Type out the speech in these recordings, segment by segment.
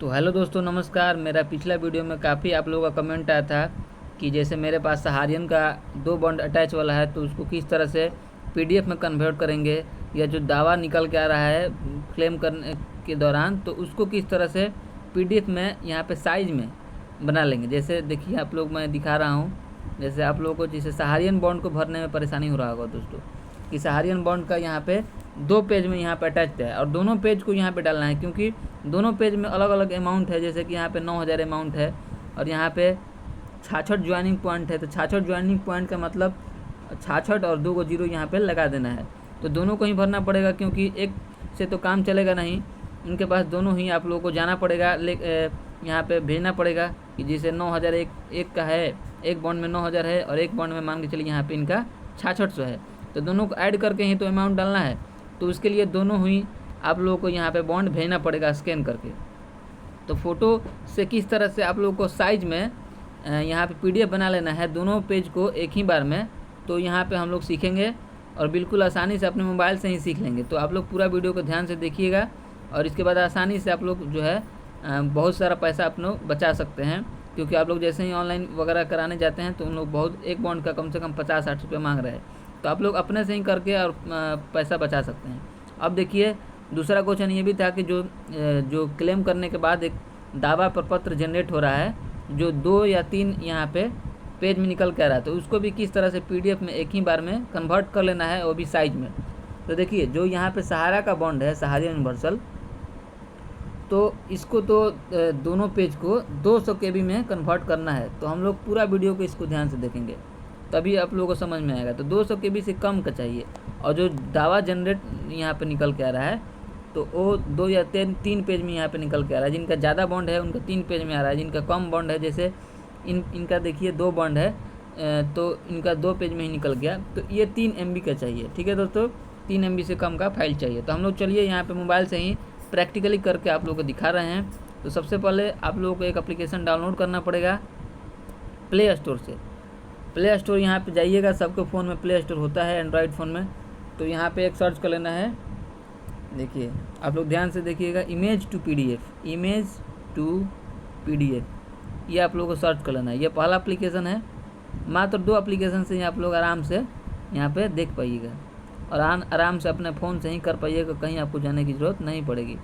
तो हेलो दोस्तों, नमस्कार। मेरा पिछला वीडियो में काफ़ी आप लोगों का कमेंट आया था कि जैसे मेरे पास सहारियन का 2 बॉन्ड अटैच वाला है तो उसको किस तरह से पीडीएफ में कन्वर्ट करेंगे, या जो दावा निकल के आ रहा है क्लेम करने के दौरान तो उसको किस तरह से पीडीएफ में यहाँ पे साइज में बना लेंगे। जैसे देखिए आप लोग, मैं दिखा रहा हूँ। जैसे आप लोगों को जैसे सहारियन बॉन्ड को भरने में परेशानी हो रहा होगा दोस्तों, कि सहारियन बॉन्ड का यहाँ पे 2 पेज में यहाँ पे अटैच है और दोनों पेज को यहाँ पे डालना है, क्योंकि दोनों पेज में अलग अलग अमाउंट है। जैसे कि यहाँ पे 9000 अमाउंट है और यहाँ पे 66 ज्वाइनिंग पॉइंट है। तो 66 ज्वाइनिंग पॉइंट का मतलब 66 और 2 जीरो यहाँ पे लगा देना है। तो दोनों को ही भरना पड़ेगा, क्योंकि एक से तो काम चलेगा नहीं, इनके पास दोनों ही आप लोगों को जाना पड़ेगा। यहाँ पे भेजना पड़ेगा कि जैसे 9000 एक का है, एक बॉन्ड में 9000 है और एक बॉन्ड में मान के चलिए यहाँ पे इनका 6600 है। तो दोनों को ऐड करके ही तो अमाउंट डालना है। तो उसके लिए दोनों ही आप लोगों को यहाँ पे बॉन्ड भेजना पड़ेगा स्कैन करके। तो फ़ोटो से किस तरह से आप लोगों को साइज में यहाँ पे पीडीएफ बना लेना है दोनों पेज को एक ही बार में, तो यहाँ पे हम लोग सीखेंगे और बिल्कुल आसानी से अपने मोबाइल से ही सीख लेंगे। तो आप लोग पूरा वीडियो को ध्यान से देखिएगा और इसके बाद आसानी से आप लोग जो है बहुत सारा पैसा आप लोग बचा सकते हैं। क्योंकि आप लोग जैसे ही ऑनलाइन वगैरह कराने जाते हैं तो उन लोग बहुत एक बॉन्ड का कम से कम 50-60 रुपये मांग रहे हैं। तो आप लोग अपने से ही करके और पैसा बचा सकते हैं। अब देखिए, दूसरा क्वेश्चन ये भी था कि जो क्लेम करने के बाद एक दावा प्रपत्र जनरेट हो रहा है, जो 2 या 3 यहाँ पे पेज में निकल के आ रहा है, तो उसको भी किस तरह से पीडीएफ में एक ही बार में कन्वर्ट कर लेना है, वो भी साइज में। तो देखिए, जो यहाँ पे सहारा का बॉन्ड है, सहारा यूनिवर्सल, तो इसको तो दोनों पेज को 200 KB में कन्वर्ट करना है। तो हम लोग पूरा वीडियो को इसको ध्यान से देखेंगे तभी आप लोगों को समझ में आएगा। तो 200 KB से कम का चाहिए। और जो दावा जनरेट यहाँ पे निकल के आ रहा है तो वो 2 या 3 पेज में यहाँ पे निकल के आ रहा है। जिनका ज़्यादा बॉन्ड है उनका 3 पेज में आ रहा है, जिनका कम बॉन्ड है, जैसे इनका देखिए 2 बॉन्ड है तो इनका 2 पेज में ही निकल गया। तो ये 3 MB का चाहिए। ठीक है दोस्तों, 3 MB से कम का फाइल चाहिए। तो हम लोग चलिए यहाँ पे मोबाइल से ही प्रैक्टिकली करके आप लोगों को दिखा रहे हैं। तो सबसे पहले आप लोगों को एक एप्लीकेशन डाउनलोड करना पड़ेगा प्ले स्टोर से। प्ले स्टोर यहाँ पे जाइएगा, सबके फ़ोन में प्ले स्टोर होता है, एंड्रॉयड फ़ोन में। तो यहाँ पे एक सर्च कर लेना है। देखिए आप लोग ध्यान से देखिएगा, image to PDF, image to PDF, ये आप लोगों को सर्च कर लेना है। ये पहला एप्लीकेशन है। मात्र 2 एप्लीकेशन से आप लोग आराम से यहाँ पे देख पाइएगा और आराम से अपने फ़ोन से ही कर पाइएगा, कहीं आपको जाने की ज़रूरत नहीं पड़ेगी।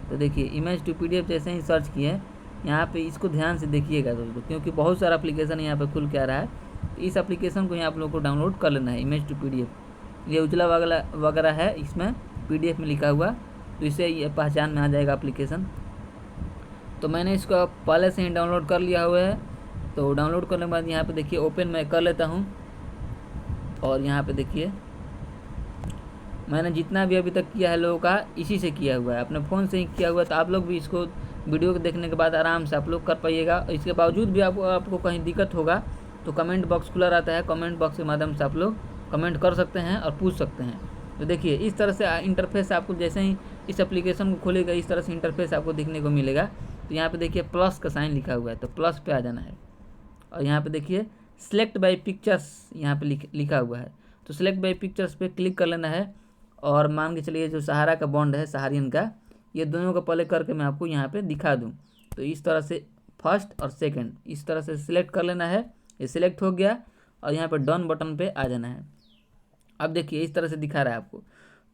तो देखिए, इमेज टू पीडीएफ जैसे ही सर्च किए, यहाँ पे इसको ध्यान से देखिएगा दोस्तों, क्योंकि बहुत सारा एप्लीकेशन यहाँ पे खुल के आ रहा है। तो इस एप्लीकेशन को ही आप लोग को डाउनलोड कर लेना है, इमेज टू पीडीएफ। ये उजला वगैरह है, इसमें पीडीएफ में लिखा हुआ, तो इसे ये पहचान में आ जाएगा एप्लीकेशन। तो मैंने इसको पहले से ही डाउनलोड कर लिया हुआ है। तो डाउनलोड करने के बाद यहाँ पे देखिए ओपन मैं कर लेता हूँ। और यहाँ पे देखिए मैंने जितना भी अभी तक किया है लोगों का इसी से किया हुआ है, अपने फ़ोन से ही किया हुआ है। तो आप लोग भी इसको वीडियो को देखने के बाद आराम से आप लोग कर पाइएगा। इसके बावजूद भी आपको कहीं दिक्कत होगा तो कमेंट बॉक्स खुला रहता है, कमेंट बॉक्स के माध्यम से आप लोग कमेंट कर सकते हैं और पूछ सकते हैं। तो देखिए, इस तरह से इंटरफेस आपको जैसे ही इस एप्लीकेशन को खोलेगा, इस तरह से इंटरफेस आपको देखने को मिलेगा। तो यहाँ पे देखिए प्लस का साइन लिखा हुआ है, तो प्लस पे आ जाना है। और यहाँ पे देखिए सिलेक्ट बाय पिक्चर्स यहाँ पे लिखा हुआ है, तो सिलेक्ट बाय पिक्चर्स पे क्लिक कर लेना है। और मान के चलिए जो सहारा का बॉन्ड है, सहारियन का, ये दोनों को पहले करके मैं आपको यहाँ पे दिखा दूँ। तो इस तरह से फर्स्ट और सेकंड इस तरह से सिलेक्ट कर लेना है। ये सिलेक्ट हो गया और यहाँ पे डन बटन पे आ जाना है। अब देखिए इस तरह से दिखा रहा है आपको।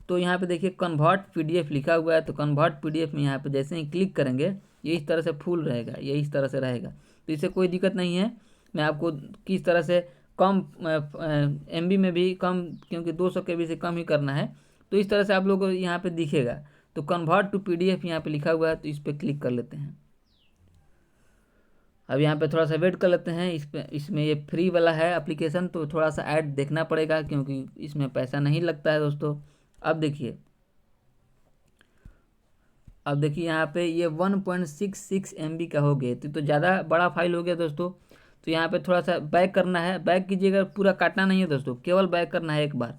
तो यहाँ पे देखिए कन्वर्ट पीडीएफ लिखा हुआ है, तो कन्वर्ट पीडीएफ में यहाँ पे जैसे ही क्लिक करेंगे ये इस तरह से फुल रहेगा, ये इस तरह से रहेगा। तो इससे कोई दिक्कत नहीं है। मैं आपको किस तरह से कम MB में भी कम, क्योंकि 200 KB से कम ही करना है, तो इस तरह से आप लोगों को यहाँ पे दिखेगा। तो कन्वर्ट टू पीडीएफ यहाँ पे लिखा हुआ है, तो इस पर क्लिक कर लेते हैं। अब यहाँ पे थोड़ा सा वेट कर लेते हैं। इसमें ये फ्री वाला है एप्लीकेशन, तो थोड़ा सा ऐड देखना पड़ेगा क्योंकि इसमें पैसा नहीं लगता है दोस्तों। अब देखिए यहाँ पे ये 1.66 MB का हो गया, तो ज़्यादा बड़ा फाइल हो गया दोस्तों। तो यहाँ पे थोड़ा सा बैक करना है, बैक कीजिएगा, पूरा काटना नहीं है दोस्तों, केवल बैक करना है एक बार।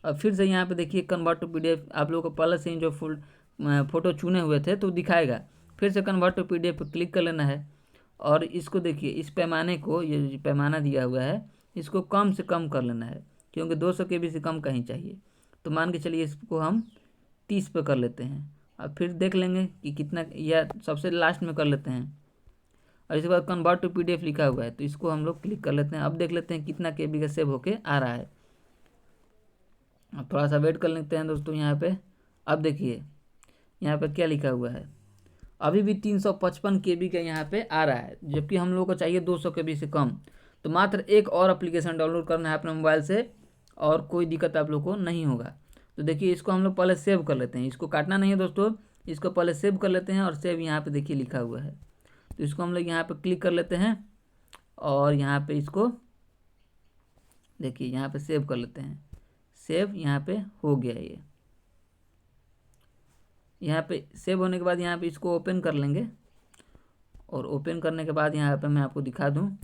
और फिर से यहाँ पे देखिए कन्वर्ट टू पीडीएफ, आप लोगों को पहले से ही जो फुल फ़ोटो चुने हुए थे तो दिखाएगा। फिर से कन्वर्ट टू पीडीएफ पर क्लिक कर लेना है। और इसको देखिए, इस पैमाने को, ये जो पैमाना दिया हुआ है, इसको कम से कम कर लेना है, क्योंकि 200 KB से कम कहीं चाहिए। तो मान के चलिए इसको हम 30 पे कर लेते हैं अब फिर देख लेंगे कि कितना, या सबसे लास्ट में कर लेते हैं। और इसके बाद कन्वर्ट टू PDF लिखा हुआ है, तो इसको हम लोग क्लिक कर लेते हैं। अब देख लेते हैं कितना KB का सेव होके आ रहा है। अब थोड़ा सा वेट कर लेते हैं दोस्तों यहाँ पे। अब देखिए यहाँ पे क्या लिखा हुआ है, अभी भी 355 KB का यहाँ पे आ रहा है, जबकि हम लोग को चाहिए 200 KB से कम। तो मात्र एक और एप्लीकेशन डाउनलोड करना है अपने मोबाइल से, और कोई दिक्कत आप लोग को नहीं होगा। तो देखिए इसको हम लोग पहले सेव कर लेते हैं, इसको काटना नहीं है दोस्तों, इसको पहले सेव कर लेते हैं। और सेव यहाँ पे देखिए लिखा हुआ है, तो इसको हम लोग यहाँ पे क्लिक कर लेते हैं, और यहाँ पे इसको देखिए यहाँ पे सेव कर लेते हैं। सेव यहाँ पे हो गया ये। यहाँ पे सेव होने के बाद यहाँ पे इसको ओपन कर लेंगे, और ओपन करने के बाद यहाँ पे मैं आपको दिखा दूँ,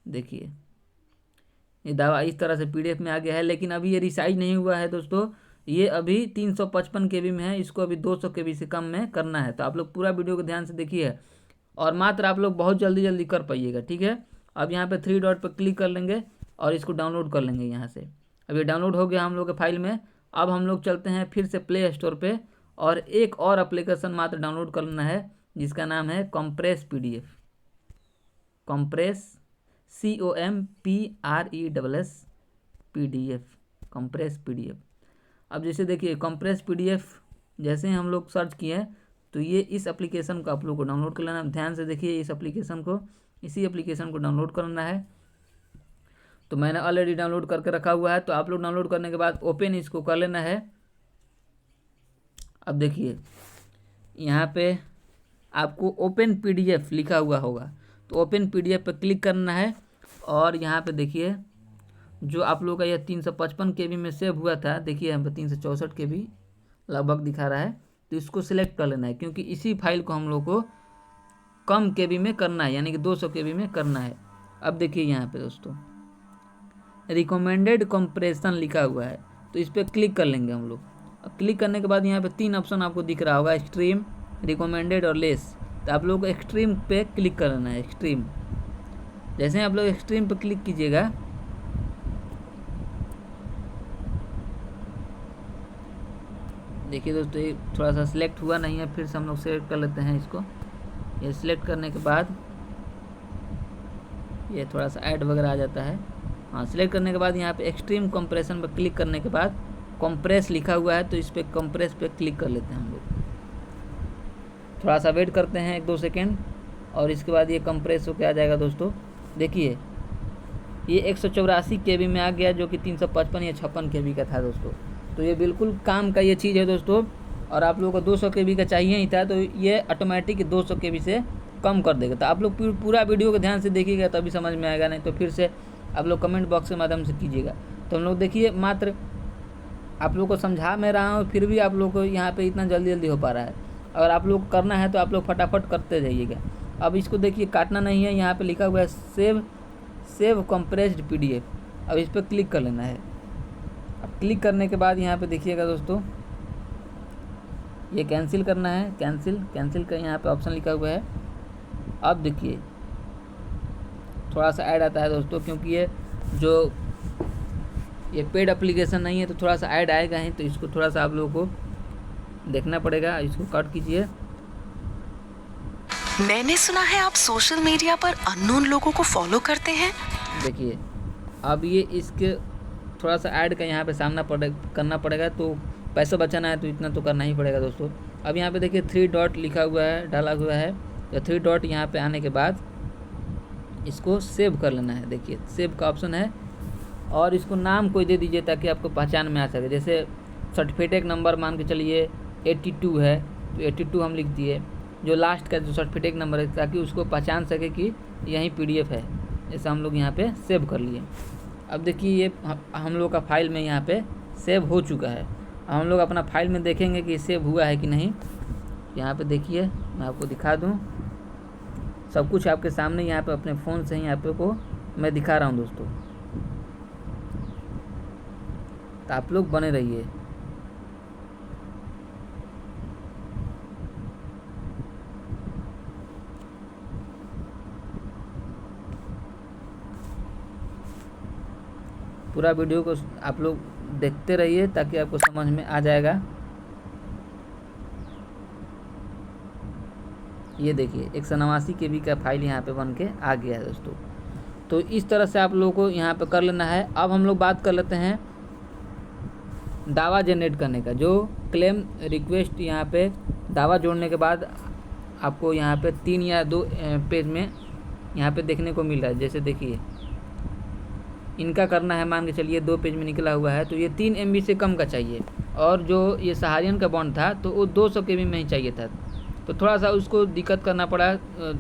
देखिए ये दावा इस तरह से PDF में आ गया है। लेकिन अभी ये रिसाइज नहीं हुआ है दोस्तों, ये अभी 355 KB में है, इसको अभी 200 KB से कम में करना है। तो आप लोग पूरा वीडियो को ध्यान से देखिए, और मात्र आप लोग बहुत जल्दी जल्दी कर पाइएगा, ठीक है। अब यहाँ पे 3 डॉट पर क्लिक कर लेंगे और इसको डाउनलोड कर लेंगे यहाँ से। अब ये डाउनलोड हो गया हम लोग के फाइल में। अब हम लोग चलते हैं फिर से प्ले स्टोर पे, और एक और एप्लीकेशन मात्र डाउनलोड करना है, जिसका नाम है compress PDF। Compress COMPRESS PDF, compress PDF। अब जैसे देखिए कंप्रेस PDF जैसे ही हम लोग सर्च किए, तो ये इस एप्लीकेशन को आप लोग को डाउनलोड कर लेना है। ध्यान से देखिए इस एप्लीकेशन को, इसी एप्लीकेशन को डाउनलोड करना है। तो मैंने ऑलरेडी डाउनलोड करके रखा हुआ है। तो आप लोग डाउनलोड करने के बाद ओपन इसको कर लेना है। अब देखिए यहाँ पे आपको ओपन PDF लिखा हुआ होगा, तो ओपन PDF पर क्लिक करना है। और यहाँ पे देखिए जो आप लोगों का यह 355 KB में सेव हुआ था, देखिए यहाँ पे 364 KB लगभग दिखा रहा है। तो इसको सिलेक्ट कर लेना है, क्योंकि इसी फाइल को हम लोग को कम KB में करना है, यानी कि 200 KB में करना है। अब देखिए यहाँ पे दोस्तों रिकमेंडेड कंप्रेशन लिखा हुआ है, तो इस पर क्लिक कर लेंगे हम लोग। अब क्लिक करने के बाद यहाँ पे 3 ऑप्शन आपको दिख रहा होगा, एक्सट्रीम, रिकमेंडेड और लेस। तो आप लोग को एक्सट्रीम पे क्लिक करना है, एक्सट्रीम। जैसे ही आप लोग एक्सट्रीम पे क्लिक कीजिएगा, देखिए दोस्तों ये थोड़ा सा सिलेक्ट हुआ नहीं है, फिर से हम लोग सेलेक्ट कर लेते हैं इसको। ये सिलेक्ट करने के बाद ये थोड़ा सा ऐड वगैरह आ जाता है। हाँ, सिलेक्ट करने के बाद यहाँ पे एक्सट्रीम कंप्रेशन पर क्लिक करने के बाद कंप्रेस लिखा हुआ है, तो इस पर कंप्रेस पे क्लिक कर लेते हैं हम लोग। थोड़ा सा वेट करते हैं 1-2 सेकेंड, और इसके बाद ये कंप्रेस होकर आ जाएगा दोस्तों। देखिए ये 184 KB में आ गया, जो कि 355 या 56 KB का था दोस्तों। तो ये बिल्कुल काम का ये चीज़ है दोस्तों। और आप लोगों को 200 KB का चाहिए ही था, तो ये ऑटोमेटिक 200 KB से कम कर देगा। तो आप लोग पूरा वीडियो को ध्यान से देखिएगा, तभी समझ में आएगा, नहीं तो फिर से आप लोग कमेंट बॉक्स के माध्यम से कीजिएगा। तो हम लोग देखिए मात्र आप लोग को समझा मैं रहा हूँ, फिर भी आप लोग को यहाँ पे इतना जल्दी जल्दी हो पा रहा है। अगर आप लोग करना है तो आप लोग फटाफट करते जाइएगा। अब इसको देखिए काटना नहीं है, यहाँ पे लिखा हुआ है सेव कंप्रेस्ड PDF। अब इस पर क्लिक कर लेना है। अब क्लिक करने के बाद यहाँ पे देखिएगा दोस्तों, ये कैंसिल करना है, कैंसिल का यहाँ पे ऑप्शन लिखा हुआ है। अब देखिए थोड़ा सा ऐड आता है दोस्तों, क्योंकि ये पेड एप्लीकेशन नहीं है, तो थोड़ा सा ऐड आएगा ही। तो इसको थोड़ा सा आप लोगों को देखना पड़ेगा। इसको कट कीजिए। मैंने सुना है आप सोशल मीडिया पर अननोन लोगों को फॉलो करते हैं। देखिए अब ये इसके थोड़ा सा ऐड का यहाँ पे सामना करना पड़ेगा, तो पैसा बचाना है तो इतना तो करना ही पड़ेगा दोस्तों। अब यहाँ पे देखिए 3 डॉट लिखा हुआ है, डाला हुआ है। तो 3 डॉट यहाँ पे आने के बाद इसको सेव कर लेना है। देखिए सेव का ऑप्शन है, और इसको नाम कोई दे दीजिए ताकि आपको पहचान में आ सके। जैसे सर्टिफिकेट नंबर मान के चलिए 82 है, तो 82 हम लिख दिए, जो लास्ट का जो सर्टिफिकेट नंबर है, ताकि उसको पहचान सके कि यही PDF है। जैसे हम लोग यहाँ पे सेव कर लिए। अब देखिए ये हम लोग का फाइल में यहाँ पे सेव हो चुका है। हम लोग अपना फाइल में देखेंगे कि सेव हुआ है कि नहीं। यहाँ पे देखिए मैं आपको दिखा दूँ, सब कुछ आपके सामने यहाँ पे अपने फ़ोन से ही यहाँ पे को मैं दिखा रहा हूँ दोस्तों। तो आप लोग बने रहिए। पूरा वीडियो को आप लोग देखते रहिए, ताकि आपको समझ में आ जाएगा। ये देखिए 189 KB का फाइल यहाँ पे बन के आ गया है दोस्तों। तो इस तरह से आप लोगों को यहाँ पे कर लेना है। अब हम लोग बात कर लेते हैं दावा जनरेट करने का। जो क्लेम रिक्वेस्ट यहाँ पे दावा जोड़ने के बाद आपको यहाँ पे 3 या 2 पेज में यहाँ पे देखने को मिल रहा है। जैसे देखिए इनका करना है, मान के चलिए 2 पेज में निकला हुआ है, तो ये 3 MB से कम का चाहिए। और जो ये सहारियन का बॉन्ड था तो वो 200 KB में ही चाहिए था। तो थोड़ा सा उसको दिक्कत करना पड़ा,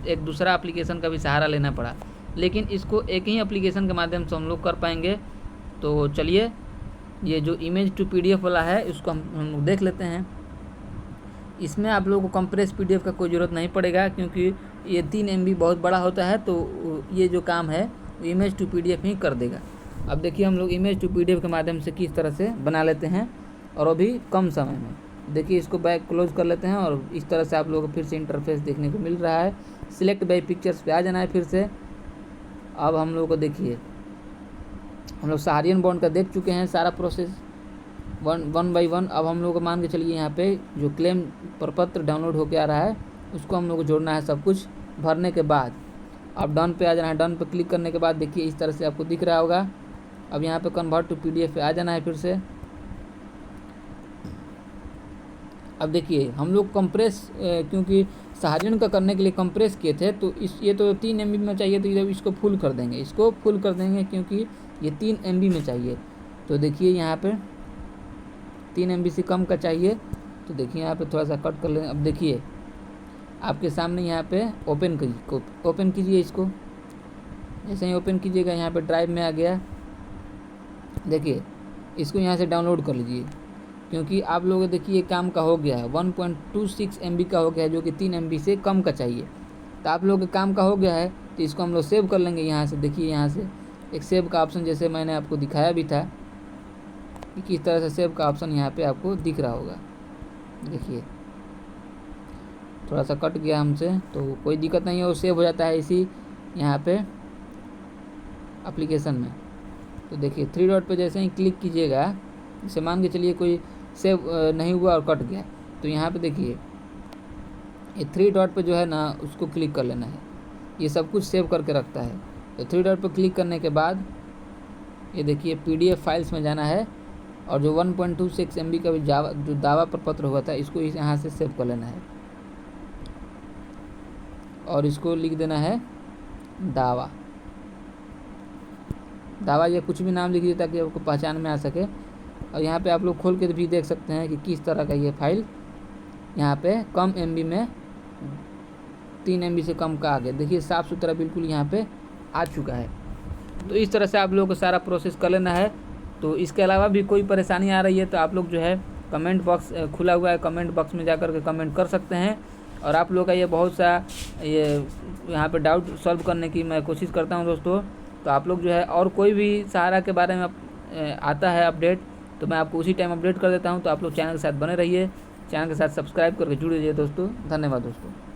एक दूसरा एप्लीकेशन का भी सहारा लेना पड़ा, लेकिन इसको एक ही एप्लीकेशन के माध्यम से हम लोग कर पाएंगे। तो चलिए ये जो इमेज टू PDF वाला है इसको हम लोग देख लेते हैं। इसमें आप लोगों को कंप्रेस PDF का कोई ज़रूरत नहीं पड़ेगा, क्योंकि ये 3 MB बहुत बड़ा होता है। तो ये जो काम है इमेज टू PDF ही कर देगा। अब देखिए हम लोग इमेज टू PDF के माध्यम से किस तरह से बना लेते हैं, और अभी कम समय में। देखिए इसको बैक क्लोज कर लेते हैं, और इस तरह से आप लोगों को फिर से इंटरफेस देखने को मिल रहा है। सिलेक्ट बाय पिक्चर्स पे आ जाना है फिर से। अब हम लोगों को देखिए हम लोग सहारियन बॉन्ड का देख चुके हैं सारा प्रोसेस वन बाई वन। अब हम लोग को मान के चलिए यहाँ पे जो क्लेम प्रपत्र डाउनलोड होके आ रहा है उसको हम लोग को जोड़ना है। सब कुछ भरने के बाद अब डन पे आ जाना है। डन पे क्लिक करने के बाद देखिए इस तरह से आपको दिख रहा होगा। अब यहाँ पे कन्वर्ट टू PDF पे आ जाना है फिर से। अब देखिए हम लोग कंप्रेस क्योंकि सहारियन का करने के लिए कंप्रेस किए थे, तो ये तो 3 MB में चाहिए, तो इसको फुल कर देंगे। इसको फुल कर देंगे क्योंकि ये 3 MB में चाहिए। तो देखिए यहाँ पे 3 MB से कम का चाहिए, तो देखिए यहाँ पे थोड़ा सा कट कर लें। अब देखिए आपके सामने यहाँ पे ओपन कीजिए इसको। जैसे ही ओपन कीजिएगा यहाँ पे ड्राइव में आ गया। देखिए इसको यहाँ से डाउनलोड कर लीजिए, क्योंकि आप लोगों को देखिए काम का हो गया है 1.26 MB का हो गया है, जो कि 3 MB से कम का चाहिए। तो आप लोगों के काम का हो गया है, तो इसको हम लोग सेव कर लेंगे यहाँ से। देखिए यहाँ से एक सेव का ऑप्शन, जैसे मैंने आपको दिखाया भी था कि किस तरह से सेव का ऑप्शन यहाँ पे आपको दिख रहा होगा। देखिए थोड़ा सा कट गया हमसे, तो कोई दिक्कत नहीं है, वो सेव हो जाता है इसी यहाँ पे एप्लीकेशन में। तो देखिए 3 डॉट पे जैसे ही क्लिक कीजिएगा, जैसे मान के चलिए कोई सेव नहीं हुआ और कट गया, तो यहाँ पे देखिए ये 3 डॉट पे जो है ना उसको क्लिक कर लेना है। ये सब कुछ सेव करके रखता है। तो 3 डॉट पे क्लिक करने के बाद ये देखिए PDF फाइल्स में जाना है, और जो 1.26 MB का भी जो दावा प्रपत्र हुआ था इसको यहाँ से सेव कर लेना है, और इसको लिख देना है दावा या कुछ भी नाम लिख दीजिए ताकि आपको पहचान में आ सके। और यहाँ पे आप लोग खोल के भी देख सकते हैं कि किस तरह का ये फाइल यहाँ पे कम MB में 3 MB से कम का आ गया। देखिए साफ़ सुथरा बिल्कुल यहाँ पे आ चुका है। तो इस तरह से आप लोगों को सारा प्रोसेस कर लेना है। तो इसके अलावा भी कोई परेशानी आ रही है तो आप लोग जो है कमेंट बॉक्स खुला हुआ है, कमेंट बॉक्स में जाकर के कमेंट कर सकते हैं। और आप लोग का ये बहुत सा ये यहाँ पे डाउट सॉल्व करने की मैं कोशिश करता हूँ दोस्तों। तो आप लोग जो है और कोई भी सहारा के बारे में आता है अपडेट, तो मैं आपको उसी टाइम अपडेट कर देता हूँ। तो आप लोग चैनल के साथ बने रहिए, चैनल के साथ सब्सक्राइब करके जुड़ जाइए दोस्तों। धन्यवाद दोस्तों।